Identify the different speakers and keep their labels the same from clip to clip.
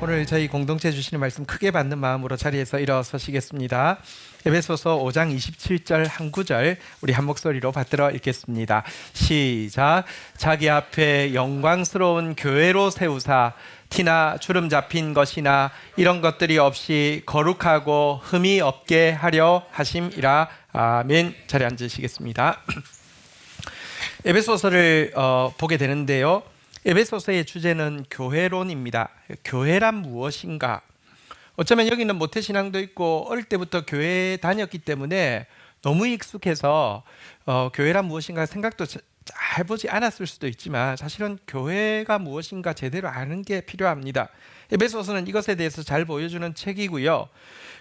Speaker 1: 오늘 저희 공동체 주시는 말씀 크게 받는 마음으로 자리에서 일어서시겠습니다. 에베소서 5장 27절 한 구절 우리 한 목소리로 받들어 읽겠습니다. 시작. 자기 앞에 영광스러운 교회로 세우사 티나 주름 잡힌 것이나 이런 것들이 없이 거룩하고 흠이 없게 하려 하심이라. 아멘. 자리에 앉으시겠습니다. 에베소서를 보게 되는데요. 에베소서의 주제는 교회론입니다. 교회란 무엇인가? 어쩌면 여기는 모태신앙도 있고 어릴 때부터 교회에 다녔기 때문에 너무 익숙해서 교회란 무엇인가 생각도 잘 해보지 않았을 수도 있지만 사실은 교회가 무엇인가 제대로 아는 게 필요합니다. 에베소서는 이것에 대해서 잘 보여주는 책이고요.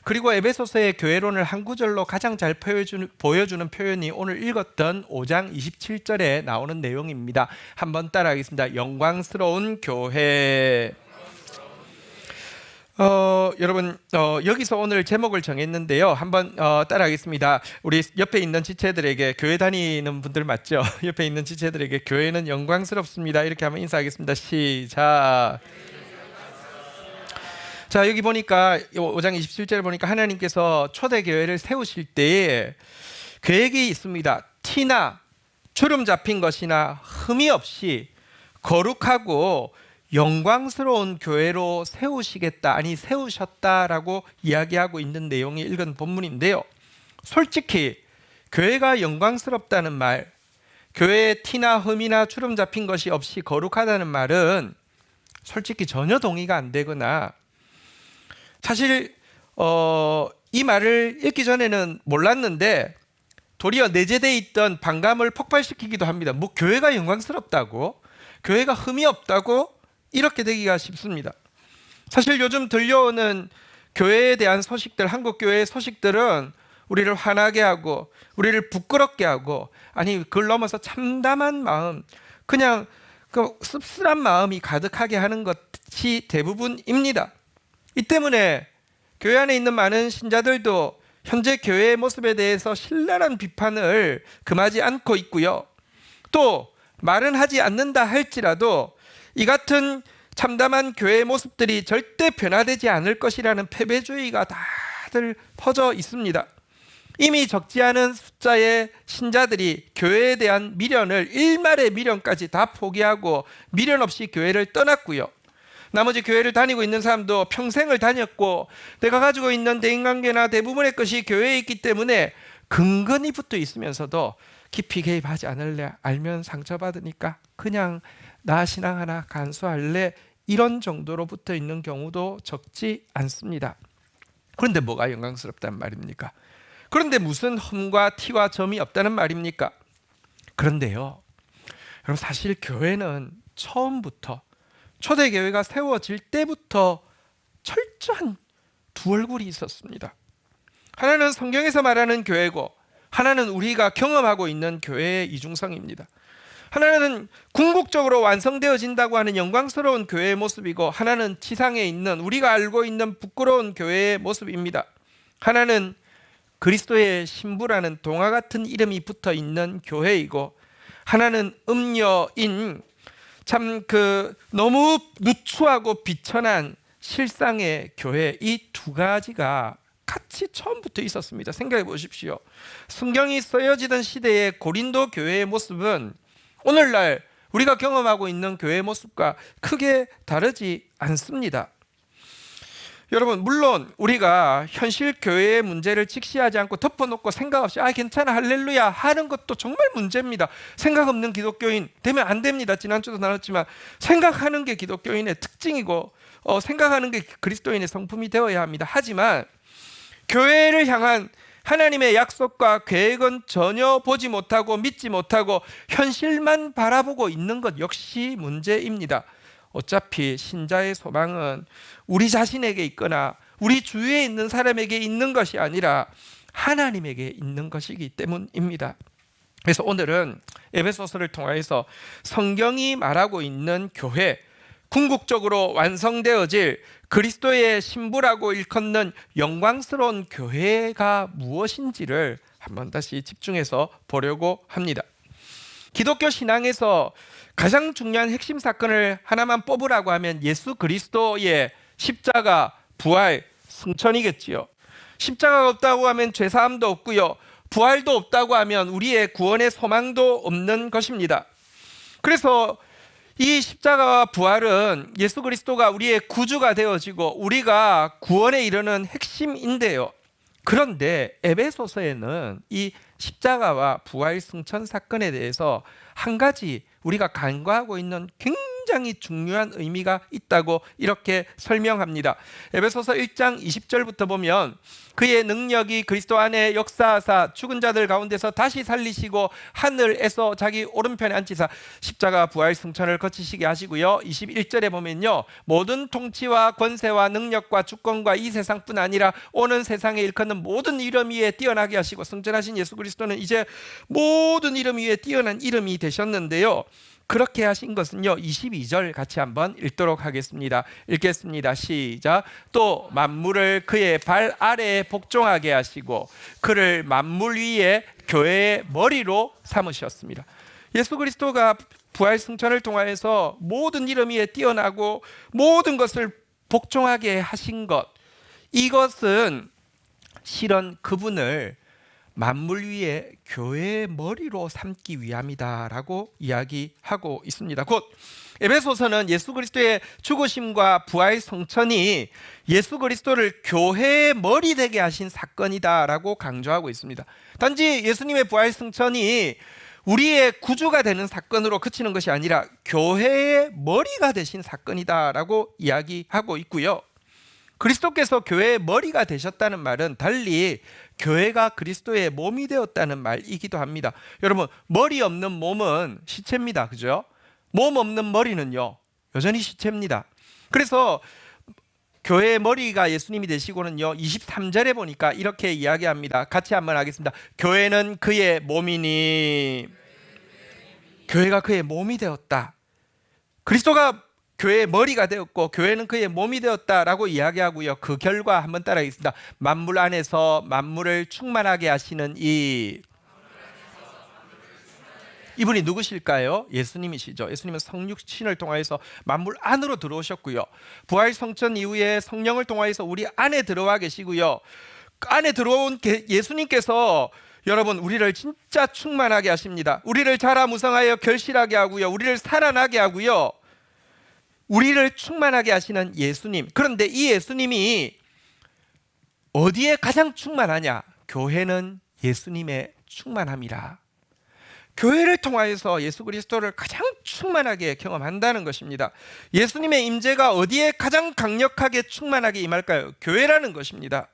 Speaker 1: 그리고 에베소서의 교회론을 한 구절로 가장 잘 보여주는 표현이 오늘 읽었던 5장 27절에 나오는 내용입니다. 한번 따라하겠습니다. 영광스러운 교회. 여러분 여기서 오늘 제목을 정했는데요. 한번 따라하겠습니다. 우리 옆에 있는 지체들에게, 교회 다니는 분들 맞죠? 옆에 있는 지체들에게 교회는 영광스럽습니다. 이렇게 한번 인사하겠습니다. 시작. 자, 여기 보니까 5장 27절에 보니까 하나님께서 초대교회를 세우실 때에 계획이 있습니다. 티나 주름 잡힌 것이나 흠이 없이 거룩하고 영광스러운 교회로 세우시겠다, 아니 세우셨다라고 이야기하고 있는 내용이 읽은 본문인데요. 솔직히 교회가 영광스럽다는 말, 교회에 티나 흠이나 주름 잡힌 것이 없이 거룩하다는 말은 솔직히 전혀 동의가 안 되거나, 사실 이 말을 읽기 전에는 몰랐는데 도리어 내재되어 있던 반감을 폭발시키기도 합니다. 뭐 교회가 영광스럽다고, 교회가 흠이 없다고, 이렇게 되기가 쉽습니다. 사실 요즘 들려오는 교회에 대한 소식들, 한국 교회의 소식들은 우리를 화나게 하고 우리를 부끄럽게 하고, 아니 그걸 넘어서 참담한 마음, 그냥 그 씁쓸한 마음이 가득하게 하는 것이 대부분입니다. 이 때문에 교회 안에 있는 많은 신자들도 현재 교회의 모습에 대해서 신랄한 비판을 금하지 않고 있고요. 또 말은 하지 않는다 할지라도 이 같은 참담한 교회의 모습들이 절대 변화되지 않을 것이라는 패배주의가 다들 퍼져 있습니다. 이미 적지 않은 숫자의 신자들이 교회에 대한 미련을, 일말의 미련까지 다 포기하고 미련 없이 교회를 떠났고요. 나머지 교회를 다니고 있는 사람도 평생을 다녔고 내가 가지고 있는 대인관계나 대부분의 것이 교회에 있기 때문에 근근히 붙어 있으면서도 깊이 개입하지 않을래, 알면 상처받으니까 그냥 나 신앙 하나 간수할래, 이런 정도로 붙어 있는 경우도 적지 않습니다. 그런데 뭐가 영광스럽다는 말입니까? 그런데 무슨 흠과 티와 점이 없다는 말입니까? 그런데요, 여러분, 사실 교회는 처음부터, 초대교회가 세워질 때부터 철저한 두 얼굴이 있었습니다. 하나는 성경에서 말하는 교회고, 하나는 우리가 경험하고 있는 교회의 이중성입니다. 하나는 궁극적으로 완성되어진다고 하는 영광스러운 교회의 모습이고, 하나는 지상에 있는 우리가 알고 있는 부끄러운 교회의 모습입니다. 하나는 그리스도의 신부라는 동화 같은 이름이 붙어 있는 교회이고, 하나는 음녀인 참 너무 누추하고 비천한 실상의 교회, 이 두 가지가 같이 처음부터 있었습니다. 생각해 보십시오. 성경이 쓰여지던 시대의 고린도 교회의 모습은 오늘날 우리가 경험하고 있는 교회의 모습과 크게 다르지 않습니다. 여러분, 물론 우리가 현실 교회의 문제를 직시하지 않고 덮어놓고 생각 없이 괜찮아 할렐루야 하는 것도 정말 문제입니다. 생각 없는 기독교인 되면 안 됩니다. 지난주도 나눴지만 생각하는 게 기독교인의 특징이고 생각하는 게 그리스도인의 성품이 되어야 합니다. 하지만 교회를 향한 하나님의 약속과 계획은 전혀 보지 못하고 믿지 못하고 현실만 바라보고 있는 것 역시 문제입니다. 어차피 신자의 소망은 우리 자신에게 있거나 우리 주위에 있는 사람에게 있는 것이 아니라 하나님에게 있는 것이기 때문입니다. 그래서 오늘은 에베소서를 통해서 성경이 말하고 있는 교회, 궁극적으로 완성되어질 그리스도의 신부라고 일컫는 영광스러운 교회가 무엇인지를 한번 다시 집중해서 보려고 합니다. 기독교 신앙에서 가장 중요한 핵심 사건을 하나만 뽑으라고 하면 예수 그리스도의 십자가, 부활, 승천이겠지요. 십자가가 없다고 하면 죄사함도 없고요. 부활도 없다고 하면 우리의 구원의 소망도 없는 것입니다. 그래서 이 십자가와 부활은 예수 그리스도가 우리의 구주가 되어지고 우리가 구원에 이르는 핵심인데요. 그런데 에베소서에는 이 십자가와 부활 승천 사건에 대해서 한 가지 우리가 간과하고 있는 굉장히 중요한 의미가 있다고 이렇게 설명합니다. 에베소서 1장 20절부터 보면 그의 능력이 그리스도 안에 역사하사 죽은 자들 가운데서 다시 살리시고 하늘에서 자기 오른편에 앉히사 십자가 부활 승천을 거치시게 하시고요. 21절에 보면요, 모든 통치와 권세와 능력과 주권과 이 세상뿐 아니라 오는 세상에 일컫는 모든 이름 위에 뛰어나게 하시고 승천하신 예수 그리스도는 이제 모든 이름 위에 뛰어난 이름이 되셨는데요. 그렇게 하신 것은요, 22절 같이 한번 읽도록 하겠습니다. 읽겠습니다. 시작. 또 만물을 그의 발 아래에 복종하게 하시고 그를 만물 위에 교회의 머리로 삼으셨습니다. 예수 그리스도가 부활 승천을 통하여서 모든 이름 위에 뛰어나고 모든 것을 복종하게 하신 것, 이것은 실은 그분을 만물 위에 교회의 머리로 삼기 위함이다라고 이야기하고 있습니다. 곧 에베소서는 예수 그리스도의 죽으심과 부활 성천이 예수 그리스도를 교회의 머리 되게 하신 사건이다라고 강조하고 있습니다. 단지 예수님의 부활 성천이 우리의 구주가 되는 사건으로 그치는 것이 아니라 교회의 머리가 되신 사건이다라고 이야기하고 있고요. 그리스도께서 교회의 머리가 되셨다는 말은 달리 교회가 그리스도의 몸이 되었다는 말이기도 합니다. 여러분, 머리 없는 몸은 시체입니다. 그죠? 몸 없는 머리는요, 여전히 시체입니다. 그래서 교회의 머리가 예수님이 되시고는요, 23절에 보니까 이렇게 이야기합니다. 같이 한번 하겠습니다. 교회는 그의 몸이니, 교회가 그의 몸이 되었다. 그리스도가 교회의 머리가 되었고 교회는 그의 몸이 되었다라고 이야기하고요. 그 결과 한번 따라하겠습니다. 만물 안에서 만물을 충만하게 하시는 이분이 누구실까요? 예수님이시죠. 예수님은 성육신을 통하여서 만물 안으로 들어오셨고요. 부활 성천 이후에 성령을 통하여서 우리 안에 들어와 계시고요. 안에 들어온 예수님께서 여러분, 우리를 진짜 충만하게 하십니다. 우리를 자라 무성하여 결실하게 하고요. 우리를 살아나게 하고요. 우리를 충만하게 하시는 예수님. 그런데 이 예수님이 어디에 가장 충만하냐? 교회는 예수님의 충만함이라. 교회를 통하여서 예수 그리스도를 가장 충만하게 경험한다는 것입니다. 예수님의 임재가 어디에 가장 강력하게 충만하게 임할까요? 교회라는 것입니다.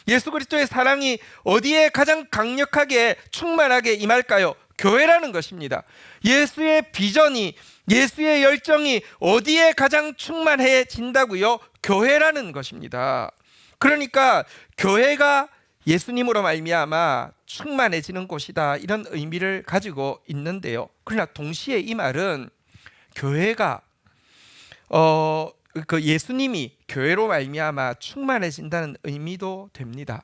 Speaker 1: 예수 그리스도의 사랑이 어디에 가장 강력하게 충만하게 임할까요? 교회라는 것입니다. 예수의 비전이, 예수의 열정이 어디에 가장 충만해진다고요? 교회라는 것입니다. 그러니까 교회가 예수님으로 말미암아 충만해지는 곳이다, 이런 의미를 가지고 있는데요. 그러나 동시에 이 말은 교회가 그 예수님이 교회로 말미암아 충만해진다는 의미도 됩니다.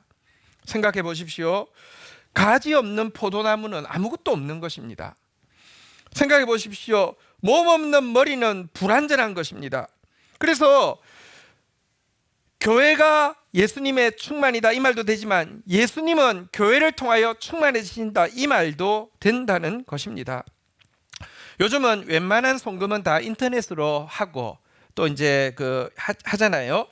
Speaker 1: 생각해 보십시오. 가지 없는 포도나무는 아무것도 없는 것입니다. 생각해 보십시오. 몸 없는 머리는 불완전한 것입니다. 그래서 교회가 예수님의 충만이다, 이 말도 되지만 예수님은 교회를 통하여 충만해지신다, 이 말도 된다는 것입니다. 요즘은 웬만한 송금은 다 인터넷으로 하고 또 이제 하잖아요.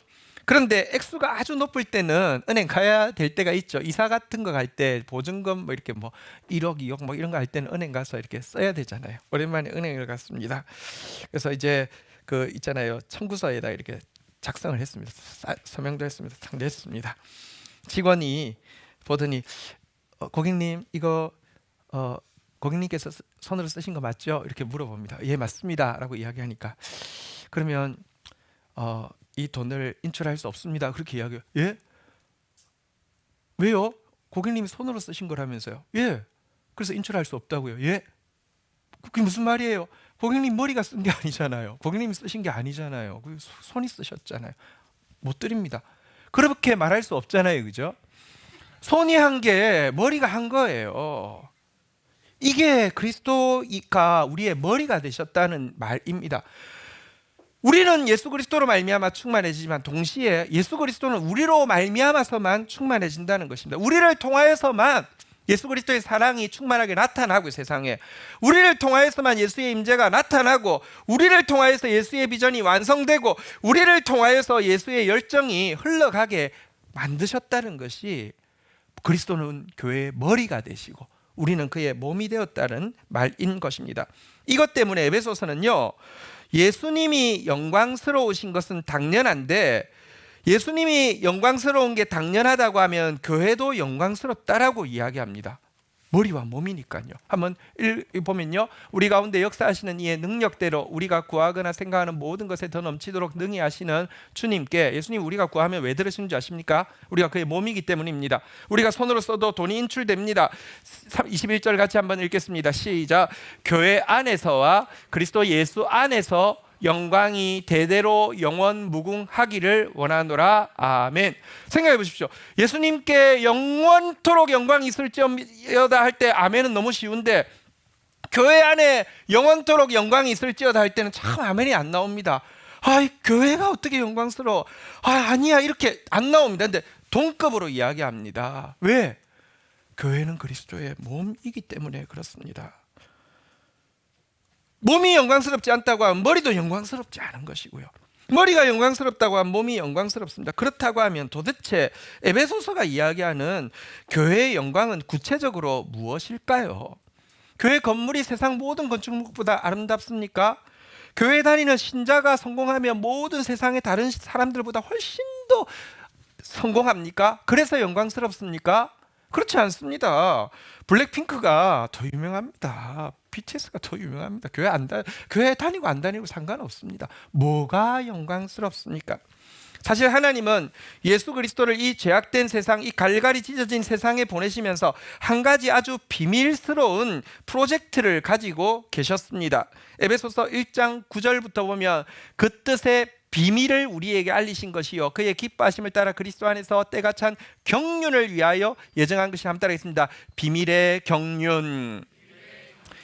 Speaker 1: 그런데 액수가 아주 높을 때는 은행 가야 될 때가 있죠. 이사 같은 거 갈 때 보증금 이렇게 1억, 2억 이런 거 할 때는 은행 가서 이렇게 써야 되잖아요. 오랜만에 은행을 갔습니다. 그래서 이제 있잖아요. 청구서에다 이렇게 작성을 했습니다. 서명도 했습니다. 상대했습니다. 직원이 보더니 고객님, 이거 고객님께서 손으로 쓰신 거 맞죠? 이렇게 물어봅니다. 예, 맞습니다 라고 이야기하니까, 그러면 이 돈을 인출할 수 없습니다, 그렇게 이야기해요. 예? 왜요? 고객님이 손으로 쓰신 거라면서요. 예, 그래서 인출할 수 없다고요. 예? 그게 무슨 말이에요? 고객님 머리가 쓴 게 아니잖아요. 고객님이 쓰신 게 아니잖아요. 손이 쓰셨잖아요. 못 드립니다. 그렇게 말할 수 없잖아요. 그죠? 손이 한 게 머리가 한 거예요. 이게 그리스도가 우리의 머리가 되셨다는 말입니다. 우리는 예수 그리스도로 말미암아 충만해지지만 동시에 예수 그리스도는 우리로 말미암아서만 충만해진다는 것입니다. 우리를 통하여서만 예수 그리스도의 사랑이 충만하게 나타나고 세상에 우리를 통하여서만 예수의 임재가 나타나고 우리를 통하여서 예수의 비전이 완성되고 우리를 통하여서 예수의 열정이 흘러가게 만드셨다는 것이 그리스도는 교회의 머리가 되시고 우리는 그의 몸이 되었다는 말인 것입니다. 이것 때문에 에베소서는요, 예수님이 영광스러우신 것은 당연한데 예수님이 영광스러운 게 당연하다고 하면 교회도 영광스럽다라고 이야기합니다. 머리와 몸이니까요. 한번 보면요, 우리 가운데 역사하시는 이의 능력대로 우리가 구하거나 생각하는 모든 것에 더 넘치도록 능히 하시는 주님께, 예수님 우리가 구하면 왜 들으시는 줄 아십니까? 우리가 그의 몸이기 때문입니다. 우리가 손으로 써도 돈이 인출됩니다. 21절 같이 한번 읽겠습니다. 시작. 교회 안에서와 그리스도 예수 안에서 영광이 대대로 영원 무궁하기를 원하노라. 아멘. 생각해 보십시오. 예수님께 영원토록 영광이 있을지어다 할 때 아멘은 너무 쉬운데 교회 안에 영원토록 영광이 있을지어다 할 때는 참 아멘이 안 나옵니다. 교회가 어떻게 영광스러워? 아니야, 이렇게 안 나옵니다. 근데 동급으로 이야기합니다. 왜? 교회는 그리스도의 몸이기 때문에 그렇습니다. 몸이 영광스럽지 않다고 하면 머리도 영광스럽지 않은 것이고요. 머리가 영광스럽다고 하면 몸이 영광스럽습니다. 그렇다고 하면 도대체 에베소서가 이야기하는 교회의 영광은 구체적으로 무엇일까요? 교회 건물이 세상 모든 건축물보다 아름답습니까? 교회 다니는 신자가 성공하면 모든 세상의 다른 사람들보다 훨씬 더 성공합니까? 그래서 영광스럽습니까? 그렇지 않습니다. 블랙핑크가 더 유명합니다. BTS가 더 유명합니다. 교회 다니고 안 다니고 상관없습니다. 뭐가 영광스럽습니까? 사실 하나님은 예수 그리스도를 이 죄악된 세상, 이 갈갈이 찢어진 세상에 보내시면서 한 가지 아주 비밀스러운 프로젝트를 가지고 계셨습니다. 에베소서 1장 9절부터 보면 그 뜻의 비밀을 우리에게 알리신 것이요 그의 기뻐하심을 따라 그리스도 안에서 때가 찬 경륜을 위하여 예정한 것이 함 따르겠습니다. 비밀의 경륜.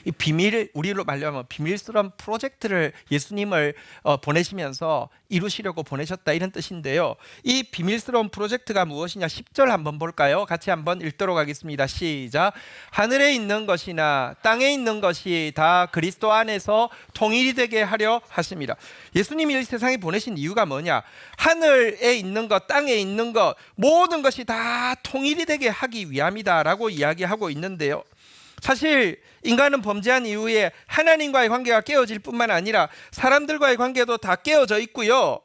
Speaker 1: 이 비밀을 우리로 말하면 비밀스러운 프로젝트를 예수님을 보내시면서 이루시려고 보내셨다, 이런 뜻인데요. 이 비밀스러운 프로젝트가 무엇이냐? 10절 한번 볼까요? 같이 한번 읽도록 하겠습니다. 시작. 하늘에 있는 것이나 땅에 있는 것이 다 그리스도 안에서 통일이 되게 하려 하십니다. 예수님이 이 세상에 보내신 이유가 뭐냐? 하늘에 있는 것, 땅에 있는 것, 모든 것이 다 통일이 되게 하기 위함이다라고 이야기하고 있는데요. 사실 인간은 범죄한 이후에 하나님과의 관계가 깨어질 뿐만 아니라 사람들과의 관계도 다 깨어져 있고요,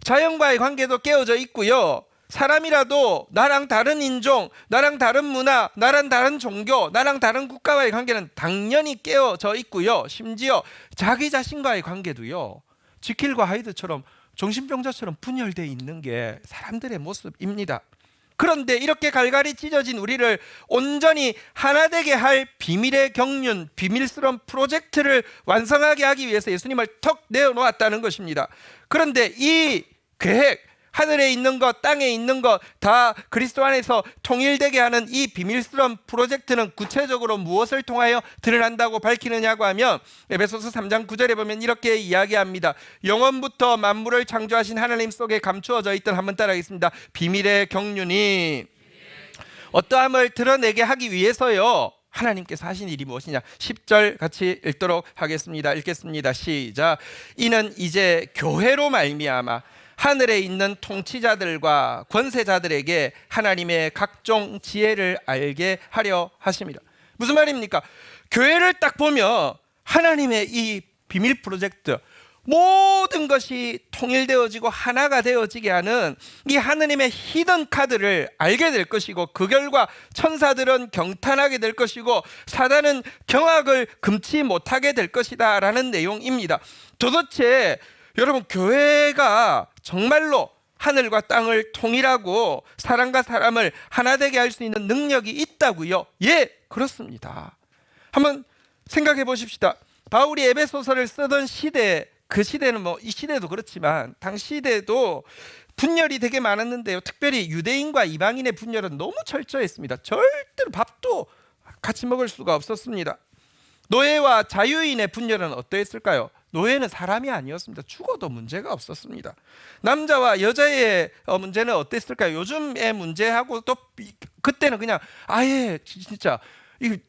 Speaker 1: 자연과의 관계도 깨어져 있고요, 사람이라도 나랑 다른 인종, 나랑 다른 문화, 나랑 다른 종교, 나랑 다른 국가와의 관계는 당연히 깨어져 있고요, 심지어 자기 자신과의 관계도요, 지킬과 하이드처럼 정신병자처럼 분열되어 있는 게 사람들의 모습입니다. 그런데 이렇게 갈갈이 찢어진 우리를 온전히 하나 되게 할 비밀의 경륜, 비밀스러운 프로젝트를 완성하게 하기 위해서 예수님을 턱 내어놓았다는 것입니다. 그런데 이 계획, 하늘에 있는 것, 땅에 있는 것 다 그리스도 안에서 통일되게 하는 이 비밀스러운 프로젝트는 구체적으로 무엇을 통하여 드러난다고 밝히느냐고 하면 에베소서 3장 9절에 보면 이렇게 이야기합니다. 영원부터 만물을 창조하신 하나님 속에 감추어져 있던, 한번 따라하겠습니다. 비밀의 경륜이 어떠함을 드러내게 하기 위해서요, 하나님께서 하신 일이 무엇이냐? 10절 같이 읽도록 하겠습니다. 읽겠습니다. 시작. 이는 이제 교회로 말미암아 하늘에 있는 통치자들과 권세자들에게 하나님의 각종 지혜를 알게 하려 하십니다. 무슨 말입니까? 교회를 딱 보면 하나님의 이 비밀 프로젝트, 모든 것이 통일되어지고 하나가 되어지게 하는 이 하느님의 히든 카드를 알게 될 것이고, 그 결과 천사들은 경탄하게 될 것이고 사단은 경악을 금치 못하게 될 것이다 라는 내용입니다. 도대체 여러분, 교회가 정말로 하늘과 땅을 통일하고 사람과 사람을 하나 되게 할 수 있는 능력이 있다고요? 예, 그렇습니다. 한번 생각해 보십시다. 바울이 에베소서를 쓰던 시대, 그 시대는 이 시대도 그렇지만 당시 시대도 분열이 되게 많았는데요, 특별히 유대인과 이방인의 분열은 너무 철저했습니다. 절대로 밥도 같이 먹을 수가 없었습니다. 노예와 자유인의 분열은 어떠했을까요? 노예는 사람이 아니었습니다. 죽어도 문제가 없었습니다. 남자와 여자의 문제는 어땠을까요? 요즘의 문제하고 또 그때는 그냥 아예 진짜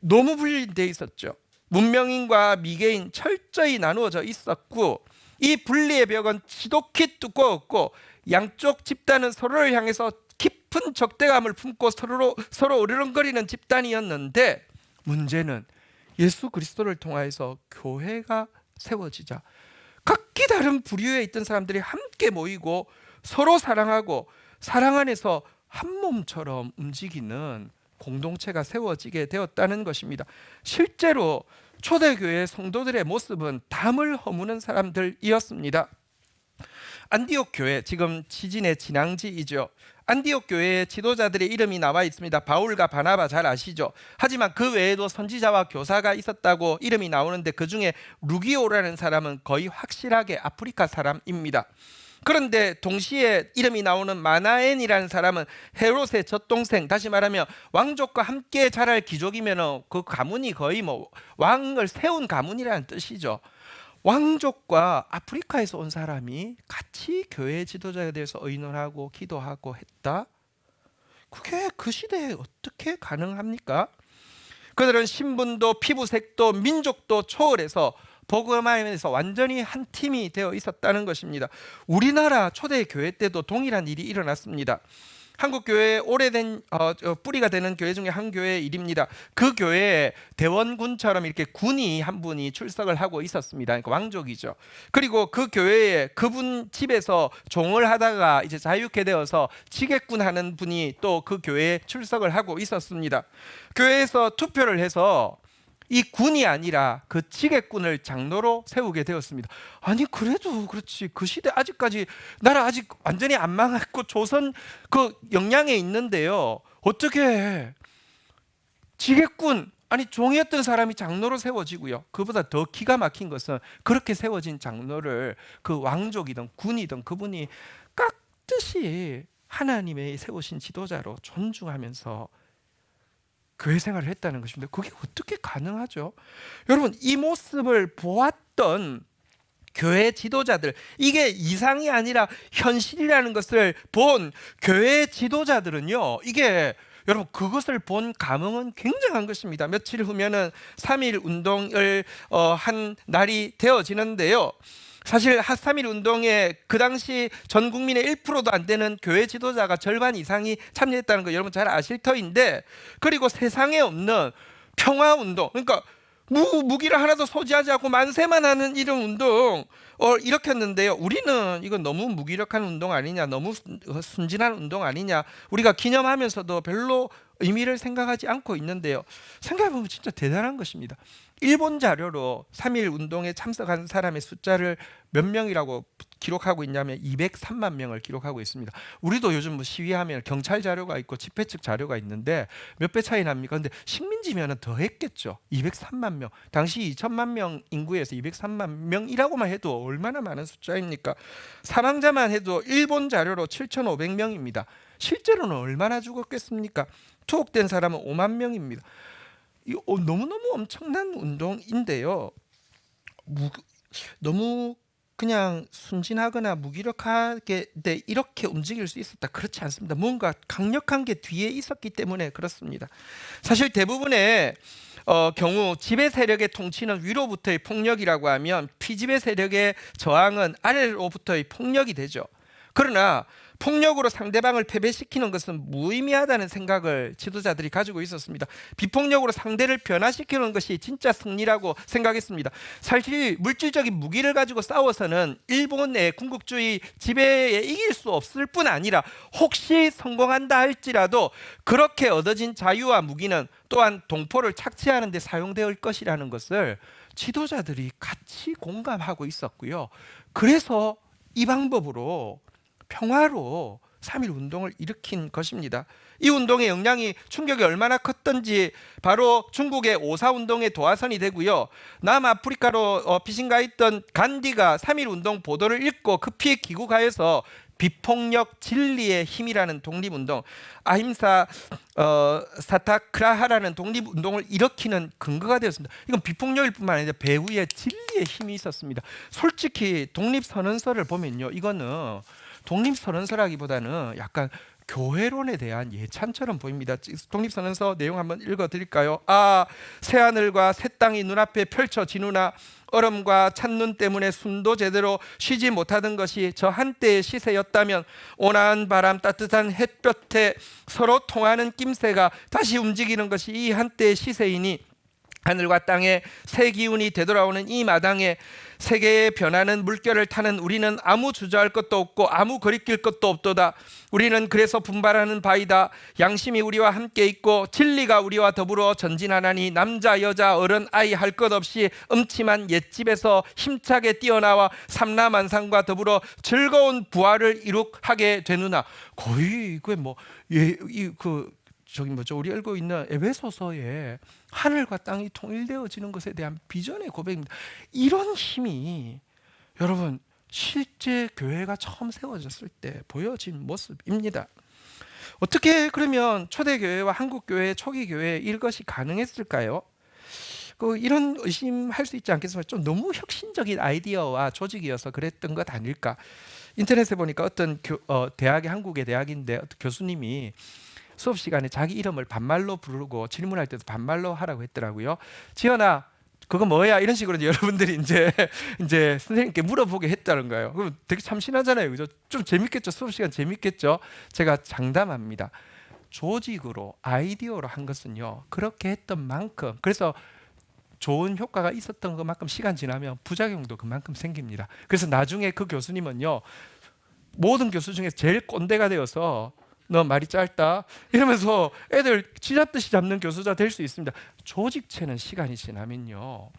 Speaker 1: 너무 분리돼 있었죠. 문명인과 미개인 철저히 나누어져 있었고, 이 분리의 벽은 지독히 두꺼웠고 양쪽 집단은 서로를 향해서 깊은 적대감을 품고 서로 으르렁거리는 집단이었는데, 문제는 예수 그리스도를 통하여서 교회가 세워지자 각기 다른 부류에 있던 사람들이 함께 모이고 서로 사랑하고 사랑 안에서 한 몸처럼 움직이는 공동체가 세워지게 되었다는 것입니다. 실제로 초대교회 성도들의 모습은 담을 허무는 사람들이었습니다. 안디옥 교회, 지금 지진의 진앙지이죠. 안디옥 교회의 지도자들의 이름이 나와 있습니다. 바울과 바나바 잘 아시죠? 하지만 그 외에도 선지자와 교사가 있었다고 이름이 나오는데, 그 중에 루기오라는 사람은 거의 확실하게 아프리카 사람입니다. 그런데 동시에 이름이 나오는 마나엔이라는 사람은 헤롯의 젖동생, 다시 말하면 왕족과 함께 자랄 귀족이면 그 가문이 거의 왕을 세운 가문이라는 뜻이죠. 왕족과 아프리카에서 온 사람이 같이 교회 지도자에 대해서 의논하고 기도하고 했다? 그게 그 시대에 어떻게 가능합니까? 그들은 신분도 피부색도 민족도 초월해서 복음화에서 완전히 한 팀이 되어 있었다는 것입니다. 우리나라 초대 교회 때도 동일한 일이 일어났습니다. 한국 교회의 오래된 뿌리가 되는 교회 중에 한 교회의 일입니다. 그 교회에 대원군처럼 이렇게 군이 한 분이 출석을 하고 있었습니다. 그러니까 왕족이죠. 그리고 그 교회에 그분 집에서 종을 하다가 이제 자유케 되어서 지객군 하는 분이 또 그 교회에 출석을 하고 있었습니다. 교회에서 투표를 해서 이 군이 아니라 그 지객군을 장로로 세우게 되었습니다. 아니 그래도 그렇지, 그 시대 아직까지 나라 아직 완전히 안 망했고 조선 그 영향에 있는데요, 어떻게 지객군, 아니 종이었던 사람이 장로로 세워지고요. 그보다 더 기가 막힌 것은 그렇게 세워진 장로를 그 왕족이든 군이든 그분이 깍듯이 하나님의 세우신 지도자로 존중하면서 교회 생활을 했다는 것입니다. 그게 어떻게 가능하죠? 여러분, 이 모습을 보았던 교회 지도자들, 이게 이상이 아니라 현실이라는 것을 본 교회 지도자들은요, 이게 여러분 그것을 본 감흥은 굉장한 것입니다. 며칠 후면은 3.1 운동을 한 날이 되어지는데요. 사실 3.1 운동에 그 당시 전 국민의 1%도 안 되는 교회 지도자가 절반 이상이 참여했다는 거 여러분 잘 아실 터인데, 그리고 세상에 없는 평화운동, 그러니까 무기를 하나도 소지하지 않고 만세만 하는 이런 운동 일으켰는데요. 우리는 이건 너무 무기력한 운동 아니냐, 너무 순진한 운동 아니냐, 우리가 기념하면서도 별로 의미를 생각하지 않고 있는데요. 생각해보면 진짜 대단한 것입니다. 일본 자료로 3.1 운동에 참석한 사람의 숫자를 몇 명이라고 기록하고 있냐면 203만 명을 기록하고 있습니다. 우리도 요즘 시위하면 경찰 자료가 있고 집회 측 자료가 있는데 몇 배 차이 납니까? 근데 식민지면은 더 했겠죠. 203만 명. 당시 2천만 명 인구에서 203만 명이라고만 해도 얼마나 많은 숫자입니까? 사망자만 해도 일본 자료로 7,500명입니다. 실제로는 얼마나 죽었겠습니까? 투옥된 사람은 5만 명입니다. 너무너무 엄청난 운동인데요. 너무 그냥 순진하거나 무기력하게 이렇게 움직일 수 있었다, 그렇지 않습니다. 뭔가 강력한 게 뒤에 있었기 때문에 그렇습니다. 사실 대부분의 경우 지배 세력의 통치는 위로부터의 폭력이라고 하면 피지배 세력의 저항은 아래로부터의 폭력이 되죠. 그러나 폭력으로 상대방을 패배시키는 것은 무의미하다는 생각을 지도자들이 가지고 있었습니다. 비폭력으로 상대를 변화시키는 것이 진짜 승리라고 생각했습니다. 사실 물질적인 무기를 가지고 싸워서는 일본의 군국주의 지배에 이길 수 없을 뿐 아니라 혹시 성공한다 할지라도 그렇게 얻어진 자유와 무기는 또한 동포를 착취하는 데 사용될 것이라는 것을 지도자들이 같이 공감하고 있었고요. 그래서 이 방법으로 평화로 3.1 운동을 일으킨 것입니다. 이 운동의 영향이 충격이 얼마나 컸던지 바로 중국의 오사 운동의 도화선이 되고요. 남아프리카로 피신가 있던 간디가 3.1 운동 보도를 읽고 급히 귀국하여서 비폭력 진리의 힘이라는 독립운동, 아힘사 사타크라하라는 독립운동을 일으키는 근거가 되었습니다. 이건 비폭력일 뿐만 아니라 배후에 진리의 힘이 있었습니다. 솔직히 독립선언서를 보면요, 이거는 독립선언서라기보다는 약간 교회론에 대한 예찬처럼 보입니다. 독립선언서 내용 한번 읽어드릴까요? 새하늘과 새 땅이 눈앞에 펼쳐지누나 얼음과 찬눈 때문에 숨도 제대로 쉬지 못하던 것이 저 한때의 시세였다면 온화한 바람, 따뜻한 햇볕에 서로 통하는 낌새가 다시 움직이는 것이 이 한때의 시세이니 하늘과 땅의 새 기운이 되돌아오는 이 마당에 세계의 변하는 물결을 타는 우리는 아무 주저할 것도 없고 아무 거리낄 것도 없도다. 우리는 그래서 분발하는 바이다. 양심이 우리와 함께 있고 진리가 우리와 더불어 전진하나니 남자 여자 어른 아이 할 것 없이 음침한 옛집에서 힘차게 뛰어나와 삼라만상과 더불어 즐거운 부활을 이룩하게 되누나. 거의 이게 우리 읽고 있는 에베소서에 하늘과 땅이 통일되어지는 것에 대한 비전의 고백입니다. 이런 힘이 여러분 실제 교회가 처음 세워졌을 때 보여진 모습입니다. 어떻게 그러면 초대교회와 한국교회, 초기교회 이것이 가능했을까요? 이런 의심할 수 있지 않겠습니까? 좀 너무 혁신적인 아이디어와 조직이어서 그랬던 것 아닐까? 인터넷에 보니까 어떤 대학이 한국의 대학인데 어떤 교수님이 수업 시간에 자기 이름을 반말로 부르고 질문할 때도 반말로 하라고 했더라고요. 지연아, 그거 뭐야? 이런 식으로 여러분들이 이제 선생님께 물어보게 했다는 거예요. 그럼 되게 참신하잖아요, 그죠? 좀 재밌겠죠? 수업 시간 재밌겠죠? 제가 장담합니다. 조직으로 아이디어로 한 것은요, 그렇게 했던 만큼, 그래서 좋은 효과가 있었던 것만큼 시간 지나면 부작용도 그만큼 생깁니다. 그래서 나중에 그 교수님은요, 모든 교수 중에서 제일 꼰대가 되어서 너 말이 짧다 이러면서 애들 쥐잡듯이 잡는 교수자 될 수 있습니다. 조직체는 시간이 지나면요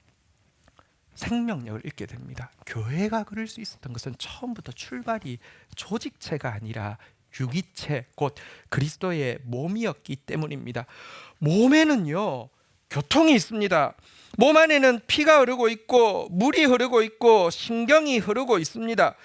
Speaker 1: 생명력을 잃게 됩니다. 교회가 그럴 수 있었던 것은 처음부터 출발이 조직체가 아니라 유기체, 곧 그리스도의 몸이었기 때문입니다. 몸에는요 교통이 있습니다. 몸 안에는 피가 흐르고 있고 물이 흐르고 있고 신경이 흐르고 있습니다.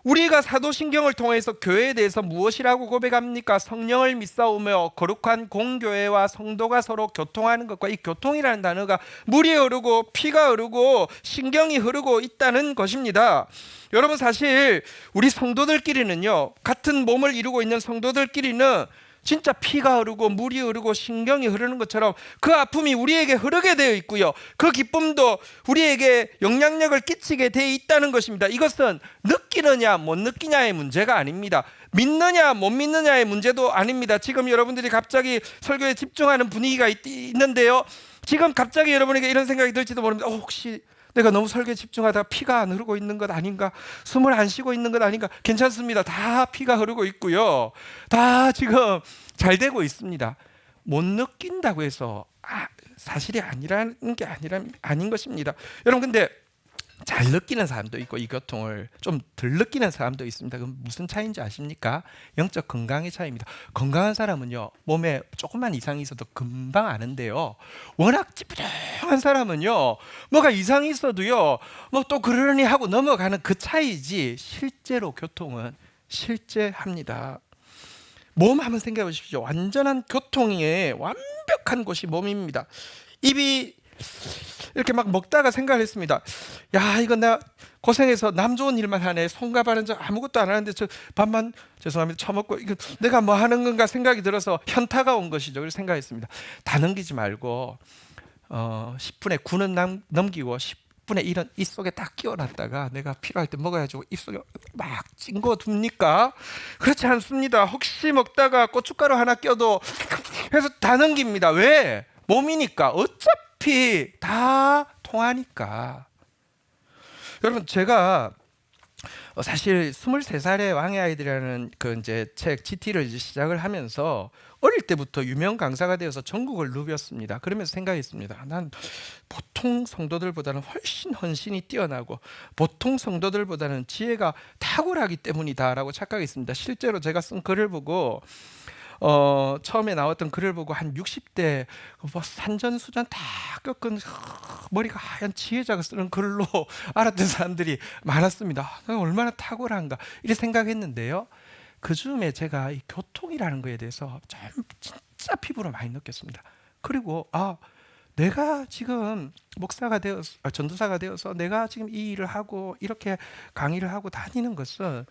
Speaker 1: 우리가 사도신경을 통해서 교회에 대해서 무엇이라고 고백합니까? 성령을 믿사오며 거룩한 공교회와 성도가 서로 교통하는 것과, 이 교통이라는 단어가 물이 흐르고 피가 흐르고 신경이 흐르고 있다는 것입니다. 여러분, 사실 우리 성도들끼리는요, 같은 몸을 이루고 있는 성도들끼리는 진짜 피가 흐르고 물이 흐르고 신경이 흐르는 것처럼 그 아픔이 우리에게 흐르게 되어 있고요, 그 기쁨도 우리에게 영향력을 끼치게 되어 있다는 것입니다. 이것은 느끼느냐 못 느끼냐의 문제가 아닙니다. 믿느냐 못 믿느냐의 문제도 아닙니다. 지금 여러분들이 갑자기 설교에 집중하는 분위기가 있는데요, 지금 갑자기 여러분에게 이런 생각이 들지도 모릅니다. 혹시 내가 너무 설교에 집중하다가 피가 안 흐르고 있는 것 아닌가? 숨을 안 쉬고 있는 것 아닌가? 괜찮습니다. 다 피가 흐르고 있고요, 다 지금 잘 되고 있습니다. 못 느낀다고 해서 사실이 아니라는 게 아닌 것입니다. 여러분, 근데 잘 느끼는 사람도 있고 이 고통을 좀 덜 느끼는 사람도 있습니다. 그럼 무슨 차이인지 아십니까? 영적 건강의 차이입니다. 건강한 사람은요, 몸에 조금만 이상이 있어도 금방 아는데요, 워낙 찌뿌둥한 사람은요, 뭐가 이상이 있어도요, 뭐 또 그러니 하고 넘어가는 그 차이지, 실제로 교통은 실제합니다. 몸 한번 생각해 보십시오. 완전한 교통에 완벽한 곳이 몸입니다. 입이 이렇게 막 먹다가 생각을 했습니다. 야, 이거 내가 고생해서 남 좋은 일만 하네. 손과 발은 아무것도 안 하는데 저 밥만, 죄송합니다, 처먹고 이거 내가 뭐 하는 건가 생각이 들어서 현타가 온 것이죠. 그래서 생각했습니다. 다 넘기지 말고 10분의 9는 넘기고 10분의 1은 입 속에 딱 끼워놨다가 내가 필요할 때 먹어야지 입 속에 막 찡거 둡니까? 그렇지 않습니다. 혹시 먹다가 고춧가루 하나 껴도 해서 다 넘깁니다. 왜? 몸이니까. 어차피 다 통하니까. 여러분, 제가 사실 23살의 왕의 아이들이라는 그 이제 책 GT를 이제 시작을 하면서 어릴 때부터 유명 강사가 되어서 전국을 누볐습니다. 그러면서 생각했습니다. 난 보통 성도들보다는 훨씬 헌신이 뛰어나고 보통 성도들보다는 지혜가 탁월하기 때문이다라고 착각했습니다. 실제로 제가 쓴 글을 보고 처음에 나왔던 글을 보고 한 60대 뭐 산전수전 다 겪은 머리가 하얀 지혜자가 쓰는 글로 알았던 사람들이 많았습니다. 얼마나 탁월한가 이렇게 생각했는데요. 그 즈음에 제가 이 교통이라는 거에 대해서 진짜 피부로 많이 느꼈습니다. 그리고 내가 지금 목사가 전도사가 되어서 내가 지금 이 일을 하고 이렇게 강의를 하고 다니는 것은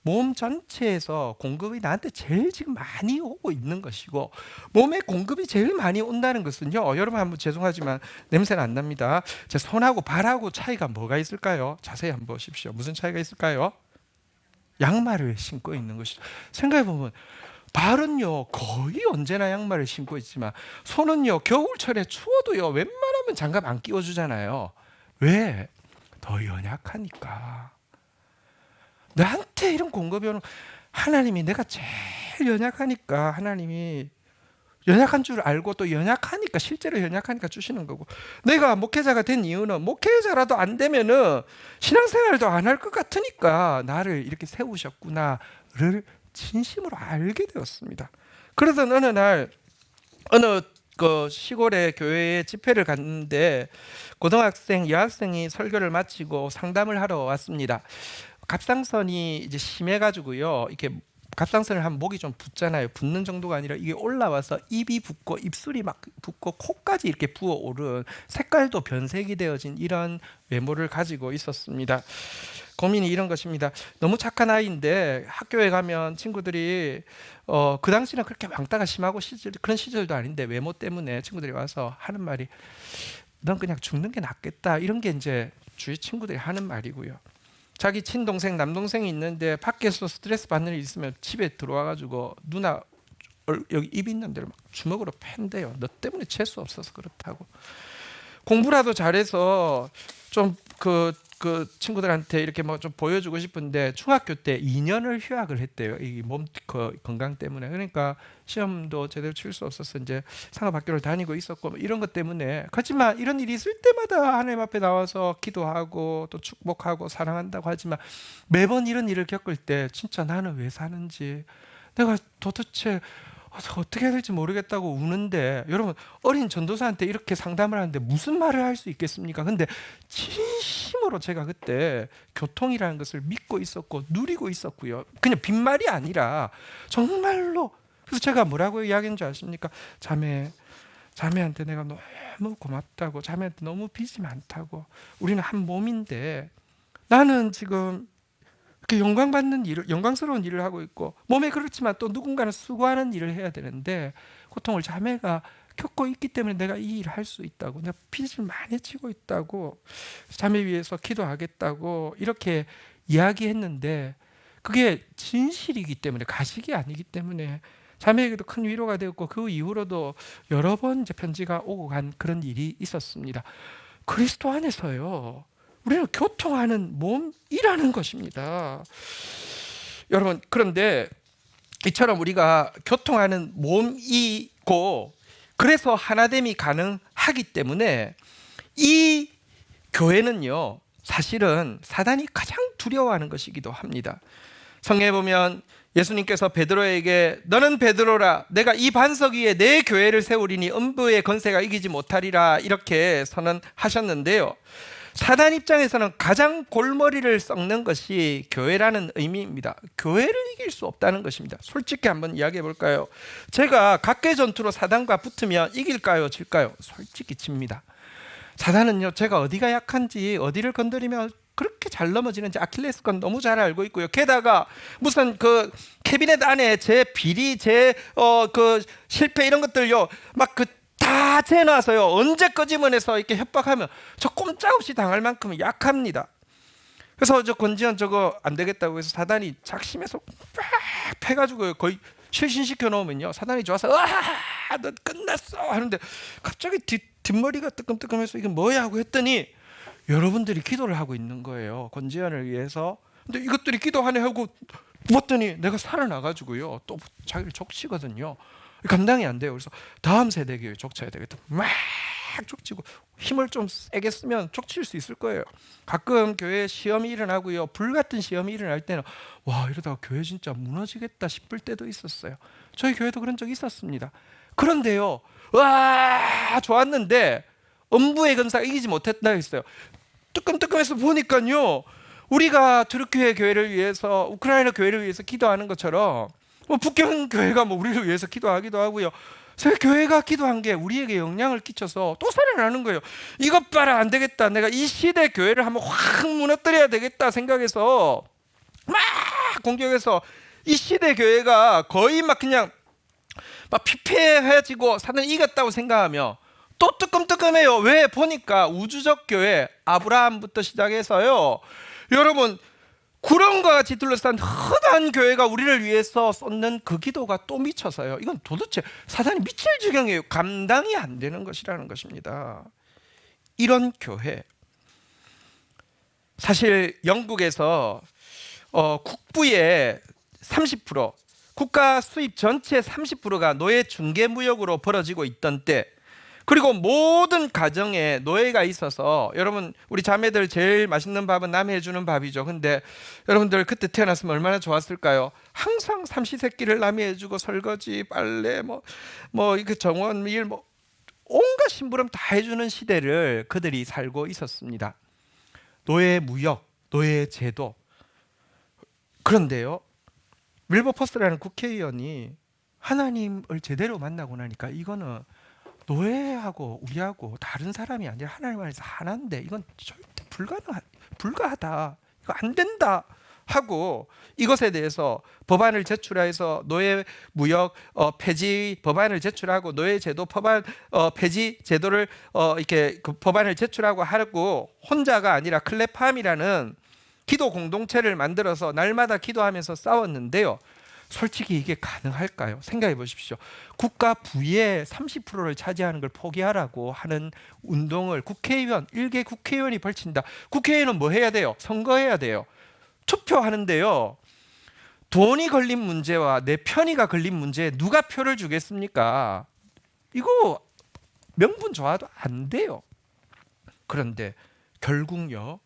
Speaker 1: 몸 전체에서 공급이 나한테 제일 지금 많이 오고 있는 것이고, 몸에 공급이 제일 많이 온다는 것은요, 여러분 한번 죄송하지만 냄새는 안 납니다. 제 손하고 발하고 차이가 뭐가 있을까요? 자세히 한번 보십시오. 무슨 차이가 있을까요? 양말을 신고 있는 것이죠. 생각해보면 발은요 거의 언제나 양말을 신고 있지만, 손은요 겨울철에 추워도요 웬만하면 장갑 안 끼워주잖아요. 왜? 더 연약하니까. 나한테 이런 공급이 오는, 하나님이 내가 제일 연약하니까, 하나님이 연약한 줄 알고 또 연약하니까, 실제로 연약하니까 주시는 거고, 내가 목회자가 된 이유는 목회자라도 안 되면은 신앙생활도 안 할 것 같으니까 나를 이렇게 세우셨구나를 진심으로 알게 되었습니다. 그러던 어느 날 어느 그 시골의 교회에 집회를 갔는데, 고등학생, 여학생이 설교를 마치고 상담을 하러 왔습니다. 갑상선이 이제 심해가지고요, 이렇게 갑상선을 하면 목이 좀 붓잖아요. 붓는 정도가 아니라 이게 올라와서 입이 붓고 입술이 막 붓고 코까지 이렇게 부어오른, 색깔도 변색이 되어진 이런 외모를 가지고 있었습니다. 고민이 이런 것입니다. 너무 착한 아이인데 학교에 가면 친구들이 그 당시는 그렇게 왕따가 심하고 그런 시절도 아닌데 외모 때문에 친구들이 와서 하는 말이, 넌 그냥 죽는 게 낫겠다, 이런 게 이제 주위 친구들이 하는 말이고요. 자기 친동생, 남동생이 있는데 밖에서 스트레스 받는 일 있으면 집에 들어와가지고 누나 여기 입 있는 데를 막 주먹으로 팬대요. 너 때문에 재수 없어서 그렇다고. 공부라도 잘해서 좀 그 친구들한테 이렇게 뭐 좀 보여주고 싶은데 중학교 때 2년을 휴학을 했대요. 이 몸 건강 때문에. 그러니까 시험도 제대로 칠 수 없어서 이제 상업학교를 다니고 있었고, 뭐 이런 것 때문에. 하지만 이런 일이 있을 때마다 하나님 앞에 나와서 기도하고 또 축복하고 사랑한다고 하지만, 매번 이런 일을 겪을 때 진짜 나는 왜 사는지, 내가 도대체 어떻게 해야 될지 모르겠다고 우는데, 여러분 어린 전도사한테 이렇게 상담을 하는데 무슨 말을 할 수 있겠습니까? 근데 진심으로 제가 그때 교통이라는 것을 믿고 있었고 누리고 있었고요. 그냥 빈말이 아니라 정말로. 그래서 제가 뭐라고 이야기한 줄 아십니까? 자매한테 내가 너무 고맙다고, 자매한테 너무 빚이 많다고, 우리는 한 몸인데 나는 지금 영광받는 일을, 영광스러운 일을 하고 있고, 몸에 그렇지만 또 누군가는 수고하는 일을 해야 되는데 고통을 자매가 겪고 있기 때문에 내가 이 일을 할 수 있다고, 내가 빚을 많이 지고 있다고, 자매 위해서 기도하겠다고 이렇게 이야기했는데, 그게 진실이기 때문에, 가식이 아니기 때문에 자매에게도 큰 위로가 되었고, 그 이후로도 여러 번 이제 편지가 오고 간 그런 일이 있었습니다. 그리스도 안에서요, 우리는 교통하는 몸이라는 것입니다. 여러분, 그런데 이처럼 우리가 교통하는 몸이고, 그래서 하나됨이 가능하기 때문에 이 교회는요, 사실은 사단이 가장 두려워하는 것이기도 합니다. 성경에 보면 예수님께서 베드로에게 너는 베드로라, 내가 이 반석 위에 내 교회를 세우리니 음부의 권세가 이기지 못하리라, 이렇게 선언하셨는데요. 사단 입장에서는 가장 골머리를 썩는 것이 교회라는 의미입니다. 교회를 이길 수 없다는 것입니다. 솔직히 한번 이야기해 볼까요? 제가 각계 전투로 사단과 붙으면 이길까요? 질까요? 솔직히 집니다. 사단은요, 제가 어디가 약한지, 어디를 건드리면 그렇게 잘 넘어지는지 아킬레스건 너무 잘 알고 있고요. 게다가 무슨 그 캐비넷 안에 제 비리, 제 그 실패 이런 것들요, 막 다 재놔서요, 언제 끄집어내서 이렇게 협박하면 저 꼼짝없이 당할 만큼 약합니다. 그래서 저 권지현 저거 안 되겠다고 해서 사단이 작심해서 빡 패가지고 거의 실신시켜 놓으면요, 사단이 좋아서 너 끝났어 하는데 갑자기 뒷머리가 뜨끔뜨끔해서 이게 뭐야 하고 했더니 여러분들이 기도를 하고 있는 거예요, 권지현을 위해서. 근데 이것들이 기도하네 하고 봤더니 내가 살아나가지고요, 또 자기를 족치거든요. 감당이 안 돼요. 그래서 다음 세대 교회 족쳐야 되겠다, 막 족치고 힘을 좀 세게 쓰면 족칠 수 있을 거예요. 가끔 교회에 시험이 일어나고요, 불같은 시험이 일어날 때는 와, 이러다가 교회 진짜 무너지겠다 싶을 때도 있었어요. 저희 교회도 그런 적이 있었습니다. 그런데요, 와 좋았는데 음부의 검사가 이기지 못했다 했어요. 뜨끔뜨끔해서 보니까요, 우리가 트루키의 교회를 위해서, 우크라이나 교회를 위해서 기도하는 것처럼 북경 교회가 우리를 위해서 기도하기도 하고요, 새 교회가 기도한 게 우리에게 영향을 끼쳐서 또 살아나는 거예요. 이것 봐라, 안 되겠다, 내가 이 시대 교회를 한번 확 무너뜨려야 되겠다 생각해서 막 공격해서 이 시대 교회가 거의 막 그냥 막 피폐해지고 사단이 이겼다고 생각하며 또 뜨끔뜨끔해요. 왜? 보니까 우주적 교회 아브라함부터 시작해서요, 여러분 구름과 같이 둘러싼 흔한 교회가 우리를 위해서 쏟는 그 기도가 또 미쳐서요, 이건 도대체 사단이 미칠 지경이에요. 감당이 안 되는 것이라는 것입니다. 이런 교회, 사실 영국에서 국부의 30%, 국가 수입 전체 30%가 노예 중개 무역으로 벌어지고 있던 때, 그리고 모든 가정에 노예가 있어서, 여러분 우리 자매들 제일 맛있는 밥은 남이 해주는 밥이죠. 근데 여러분들 그때 태어났으면 얼마나 좋았을까요? 항상 삼시세끼를 남이 해주고 설거지, 빨래, 그 정원 일, 온갖 심부름 다 해주는 시대를 그들이 살고 있었습니다. 노예 무역, 노예 제도. 그런데요, 윌버포스라는 국회의원이 하나님을 제대로 만나고 나니까 이거는 노예하고 우리하고 다른 사람이 아니라 하나님 안에서 하나인데 이건 절대 불가하다, 이거 안 된다 하고 이것에 대해서 법안을 제출해서 노예 무역 폐지 법안을 제출하고 노예 제도 법안 폐지 제도를 이렇게 그 법안을 제출하고 하고, 혼자가 아니라 클레팜이라는 기도 공동체를 만들어서 날마다 기도하면서 싸웠는데요, 솔직히 이게 가능할까요? 생각해 보십시오. 국가 부의 30%를 차지하는 걸 포기하라고 하는 운동을 국회의원, 일개 국회의원이 벌친다. 국회의원은 뭐 해야 돼요? 선거해야 돼요. 투표하는데요, 돈이 걸린 문제와 내 편의가 걸린 문제에 누가 표를 주겠습니까? 이거 명분 좋아도 안 돼요. 그런데 결국요,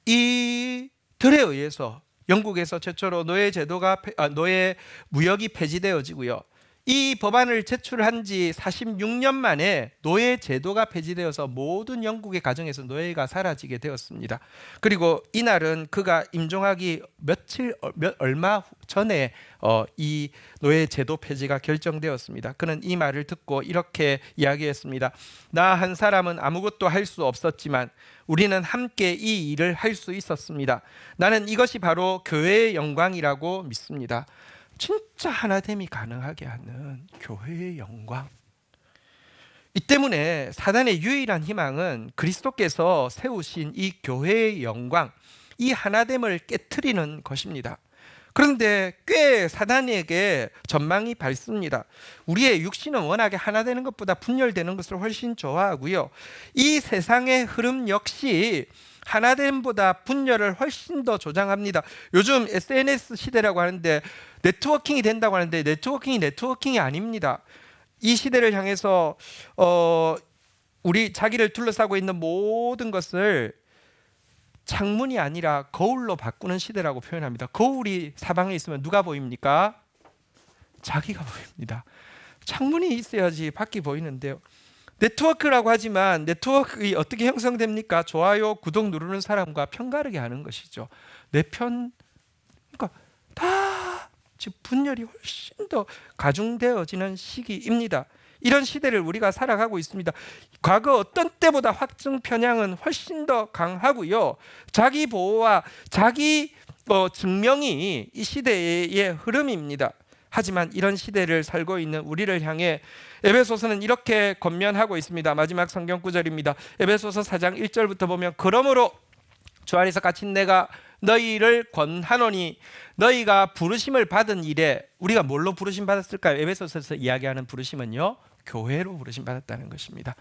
Speaker 1: 이들에 의해서 영국에서 최초로 노예 무역이 폐지되어지고요, 이 법안을 제출한 지 46년 만에 노예 제도가 폐지되어서 모든 영국의 가정에서 노예가 사라지게 되었습니다. 그리고 이날은 그가 임종하기 얼마 전에 이 노예 제도 폐지가 결정되었습니다. 그는 이 말을 듣고 이렇게 이야기했습니다. 나 한 사람은 아무것도 할 수 없었지만 우리는 함께 이 일을 할 수 있었습니다. 나는 이것이 바로 교회의 영광이라고 믿습니다. 진짜 하나됨이 가능하게 하는 교회의 영광. 이 때문에 사단의 유일한 희망은 그리스도께서 세우신 이 교회의 영광, 이 하나됨을 깨트리는 것입니다. 그런데 꽤 사단에게 전망이 밝습니다. 우리의 육신은 워낙에 하나 되는 것보다 분열되는 것을 훨씬 좋아하고요, 이 세상의 흐름 역시 하나됨보다 분열을 훨씬 더 조장합니다. 요즘 SNS 시대라고 하는데 네트워킹이 된다고 하는데 네트워킹이 아닙니다. 이 시대를 향해서 우리 자기를 둘러싸고 있는 모든 것을 창문이 아니라 거울로 바꾸는 시대라고 표현합니다. 거울이 사방에 있으면 누가 보입니까? 자기가 보입니다. 창문이 있어야지 밖이 보이는데요, 네트워크라고 하지만 네트워크가 어떻게 형성됩니까? 좋아요, 구독 누르는 사람과 편가르게 하는 것이죠. 내 편, 그러니까 다 지금 분열이 훨씬 더 가중되어지는 시기입니다. 이런 시대를 우리가 살아가고 있습니다. 과거 어떤 때보다 확증 편향은 훨씬 더 강하고요, 자기 보호와 자기 증명이 이 시대의 흐름입니다. 하지만 이런 시대를 살고 있는 우리를 향해 에베소서는 이렇게 권면하고 있습니다. 마지막 성경 구절입니다. 에베소서 4장 1절부터 보면, 그러므로 주 안에서 갇힌 내가 너희를 권하노니 너희가 부르심을 받은 일에, 우리가 뭘로 부르심 받았을까요? 에베소서에서 이야기하는 부르심은요, 교회로 부르심 받았다는 것입니다.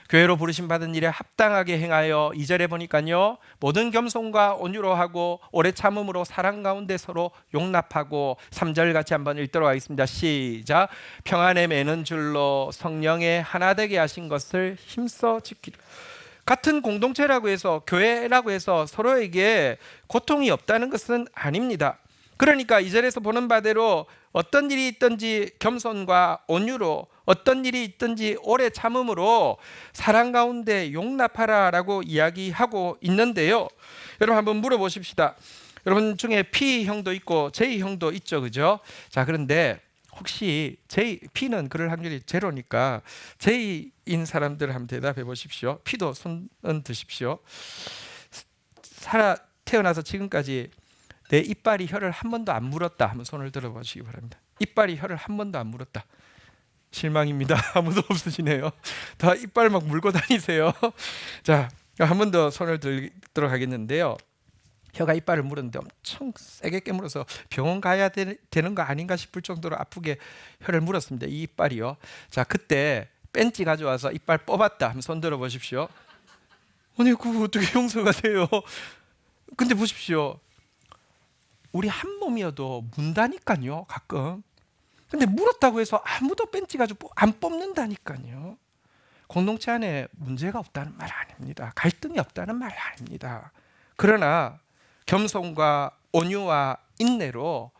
Speaker 1: 교회로 부르심 받은 일에 합당하게 행하여 2절에 보니까요, 모든 겸손과 온유로 하고 오래 참음으로 사랑 가운데 서로 용납하고, 3절 같이 한번 읽도록 하겠습니다. 시작. 평안에 매는 줄로 성령의 하나 되게 하신 것을 힘써 지키라. 같은 공동체라고 해서, 교회라고 해서 서로에게 고통이 없다는 것은 아닙니다. 그러니까 2절에서 보는 바대로 어떤 일이 있든지 겸손과 온유로, 어떤 일이 있든지 오래 참음으로 사랑 가운데 용납하라라고 이야기하고 있는데요. 여러분 한번 물어보십시다. 여러분 중에 P형도 있고 J형도 있죠, 그죠? 자, 그런데 혹시 P는 그럴 확률이 제로니까 J인 사람들 한번 대답해 보십시오. P도 손은 드십시오. 태어나서 지금까지 내 이빨이 혀를 한 번도 안 물었다 한번 손을 들어보시기 바랍니다. 이빨이 혀를 한 번도 안 물었다. 실망입니다. 아무도 없으시네요. 다 이빨 막 물고 다니세요. 자, 한 번 더 손을 들도록 하겠는데요. 혀가 이빨을 물었는데 엄청 세게 깨물어서 병원 가야 되는 거 아닌가 싶을 정도로 아프게 혀를 물었습니다. 이 이빨이요. 자, 그때 벤치 가져와서 이빨 뽑았다 한번 손 들어보십시오. 아니, 그거 어떻게 용서가 돼요? 근데 보십시오. 우리 한 몸이어도 문다니까요, 가끔. 근데 물었다고 해서 아무도 벤치 가지고 안 뽑는다니까요. 공동체 안에 문제가 없다는 말 아닙니다. 갈등이 없다는 말 아닙니다. 그러나 겸손과 온유와 인내로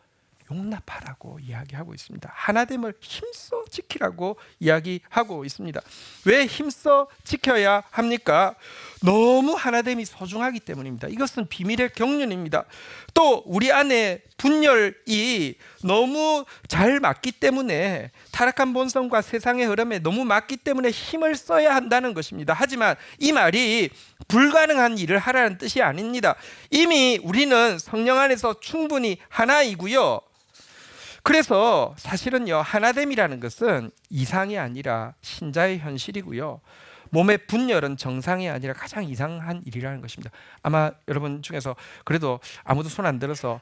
Speaker 1: 용납하라고 이야기하고 있습니다. 하나됨을 힘써 지키라고 이야기하고 있습니다. 왜 힘써 지켜야 합니까? 너무 하나됨이 소중하기 때문입니다. 이것은 비밀의 경륜입니다. 또 우리 안에 분열이 너무 잘 맞기 때문에, 타락한 본성과 세상의 흐름에 너무 맞기 때문에 힘을 써야 한다는 것입니다. 하지만 이 말이 불가능한 일을 하라는 뜻이 아닙니다. 이미 우리는 성령 안에서 충분히 하나이고요. 그래서 사실은요, 하나됨이라는 것은 이상이 아니라 신자의 현실이고요. 몸의 분열은 정상이 아니라 가장 이상한 일이라는 것입니다. 아마 여러분 중에서 그래도 아무도 손 안 들어서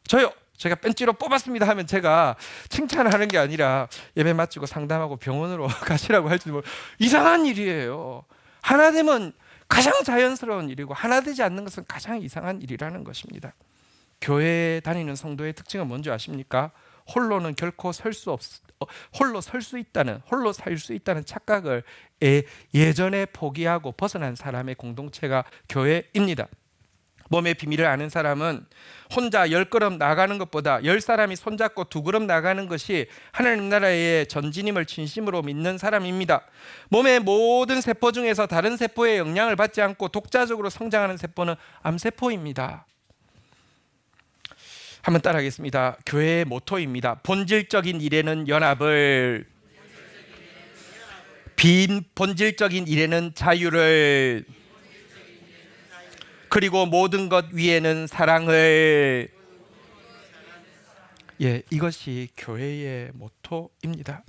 Speaker 1: 저요, 제가 벤치로 뽑았습니다 하면 제가 칭찬하는 게 아니라 예배 마치고 상담하고 병원으로 가시라고 할지도 모르고, 이상한 일이에요. 하나됨은 가장 자연스러운 일이고 하나되지 않는 것은 가장 이상한 일이라는 것입니다. 교회 다니는 성도의 특징은 뭔지 아십니까? 홀로는 결코 홀로 설 수 있다는, 홀로 살 수 있다는 착각을 예전에 포기하고 벗어난 사람의 공동체가 교회입니다. 몸의 비밀을 아는 사람은 혼자 10걸음 나가는 것보다 10사람이 손잡고 2걸음 나가는 것이 하나님 나라의 전진임을 진심으로 믿는 사람입니다. 몸의 모든 세포 중에서 다른 세포의 영향을 받지 않고 독자적으로 성장하는 세포는 암세포입니다. 한번 따라하겠습니다. 교회의 모토입니다. 본질적인 일에는 연합을, 비본질적인 일에는 자유를, 그리고 모든 것 위에는 사랑을. 이것이 교회의 모토입니다.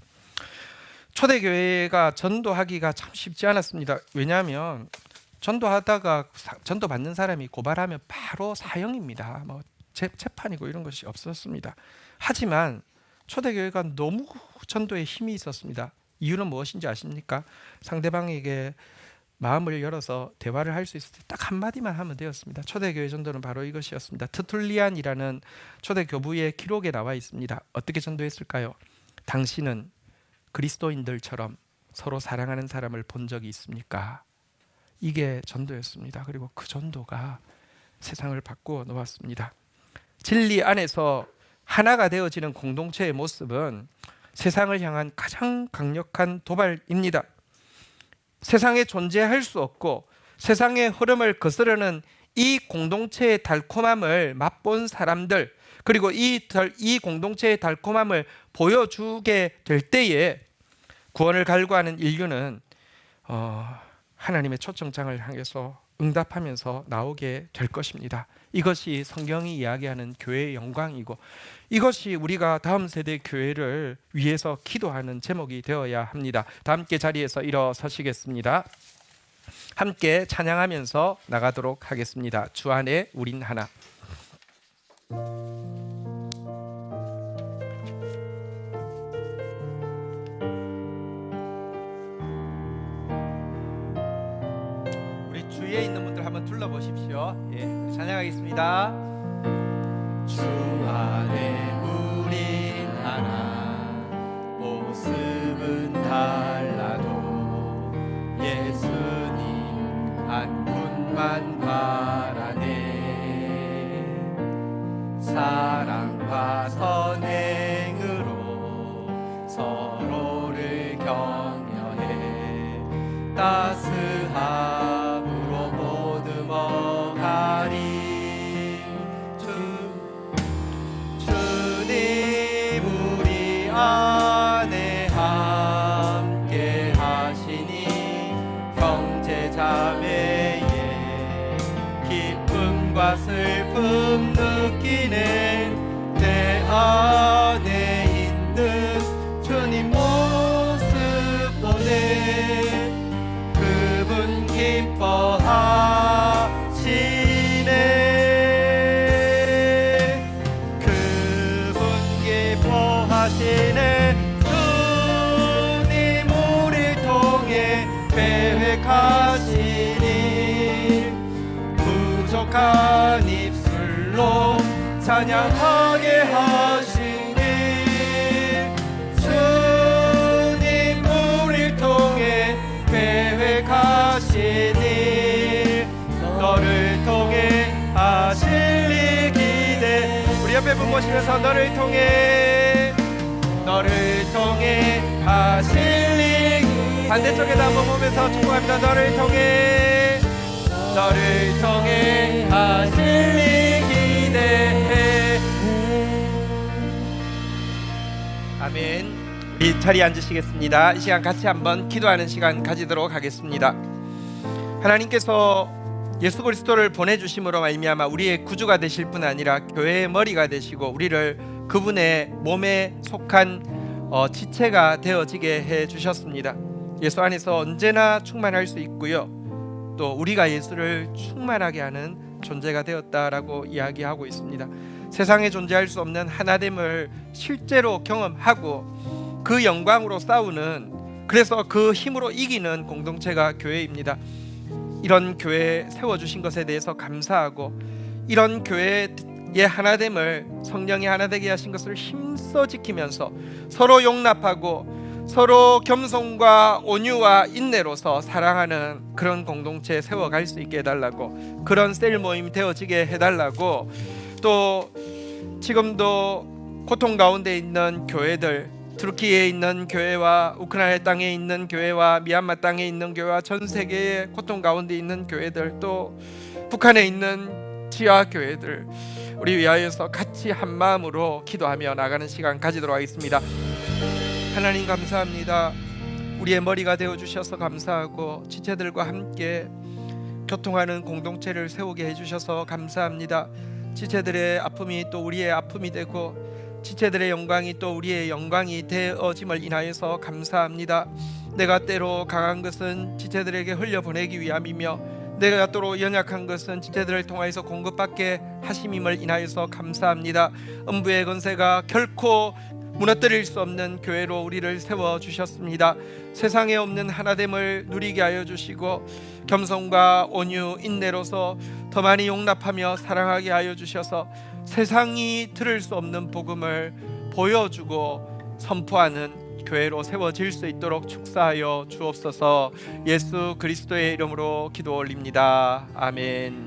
Speaker 1: 초대교회가 전도하기가 참 쉽지 않았습니다. 왜냐하면 전도하다가 전도 받는 사람이 고발하면 바로 사형입니다. 재판이고 이런 것이 없었습니다. 하지만 초대교회가 너무 전도에 힘이 있었습니다. 이유는 무엇인지 아십니까? 상대방에게 마음을 열어서 대화를 할 수 있을 때 딱 한마디만 하면 되었습니다. 초대교회 전도는 바로 이것이었습니다. 트툴리안이라는 초대교부의 기록에 나와 있습니다. 어떻게 전도했을까요? 당신은 그리스도인들처럼 서로 사랑하는 사람을 본 적이 있습니까? 이게 전도였습니다. 그리고 그 전도가 세상을 바꾸어 놓았습니다. 진리 안에서 하나가 되어지는 공동체의 모습은 세상을 향한 가장 강력한 도발입니다. 세상에 존재할 수 없고 세상의 흐름을 거스르는 이 공동체의 달콤함을 맛본 사람들, 그리고 이 공동체의 달콤함을 보여주게 될 때에 구원을 갈구하는 인류는 하나님의 초청장을 향해서 응답하면서 나오게 될 것입니다. 이것이 성경이 이야기하는 교회의 영광이고, 이것이 우리가 다음 세대 교회를 위해서 기도하는 제목이 되어야 합니다. 다 함께 자리에서 일어서시겠습니다. 함께 찬양하면서 나가도록 하겠습니다. 주 안에 우린 하나. 주위에 있는 분들 한번 둘러보십시오. 예, 찬양하겠습니다. 주 안에 우린 하나, 모습은 달라도 예수님 한 분만 바라네. 사랑과 선행으로 서로를 격려해 따스함으로 보듬어가리. 주님 우리 안에 함께 하시니 형제 자매의 기쁨과 슬픔 느끼네. 내 안에 있는 주님 모습 보네. 그분 기뻐하시네. 그분 기뻐하시네. 주님 우리를 통해 계획하시니 부족한 입술로 찬양하게 하시니. 주님 우리를 통해 계획하시니 너를 통해 하실 일 기대. 우리 옆에 분 보시면서 너를 통해 하실 일. 반대쪽에도 한번 보면서 축복합니다. 너를 통해 하실 일 기대해. 아멘. 우리 자리에 앉으시겠습니다. 이 시간 같이 한번 기도하는 시간 가지도록 하겠습니다. 하나님께서 예수 그리스도를 보내주심으로 말미암아 우리의 구주가 되실 뿐 아니라 교회의 머리가 되시고 우리를 그분의 몸에 속한 지체가 되어지게 해주셨습니다. 예수 안에서 언제나 충만할 수 있고요, 또 우리가 예수를 충만하게 하는 존재가 되었다라고 이야기하고 있습니다. 세상에 존재할 수 없는 하나됨을 실제로 경험하고 그 영광으로 싸우는, 그래서 그 힘으로 이기는 공동체가 교회입니다. 이런 교회 세워주신 것에 대해서 감사하고 이런 교회의 하나됨을, 성령이 하나되게 하신 것을 힘써 지키면서 서로 용납하고 서로 겸손과 온유와 인내로서 사랑하는 그런 공동체 세워갈 수 있게 해달라고, 그런 셀 모임 되어지게 해달라고, 또 지금도 고통 가운데 있는 교회들, 투르키에 있는 교회와 우크라이나 땅에 있는 교회와 미얀마 땅에 있는 교회와 전 세계의 고통 가운데 있는 교회들, 또 북한에 있는 지하 교회들, 우리 위하여서 같이 한 마음으로 기도하며 나가는 시간 가지도록 하겠습니다. 하나님 감사합니다. 우리의 머리가 되어주셔서 감사하고 지체들과 함께 교통하는 공동체를 세우게 해주셔서 감사합니다. 지체들의 아픔이 또 우리의 아픔이 되고 지체들의 영광이 또 우리의 영광이 되어짐을 인하여서 감사합니다. 내가 때로 강한 것은 지체들에게 흘려보내기 위함이며 내가 때로 연약한 것은 지체들을 통하여서 공급받게 하심임을 인하여서 감사합니다. 음부의 권세가 결코 무너뜨릴 수 없는 교회로 우리를 세워주셨습니다. 세상에 없는 하나됨을 누리게 하여 주시고 겸손과 온유 인내로서 더 많이 용납하며 사랑하게 하여 주셔서 세상이 들을 수 없는 복음을 보여주고 선포하는 교회로 세워질 수 있도록 축사하여 주옵소서. 예수 그리스도의 이름으로 기도 올립니다. 아멘.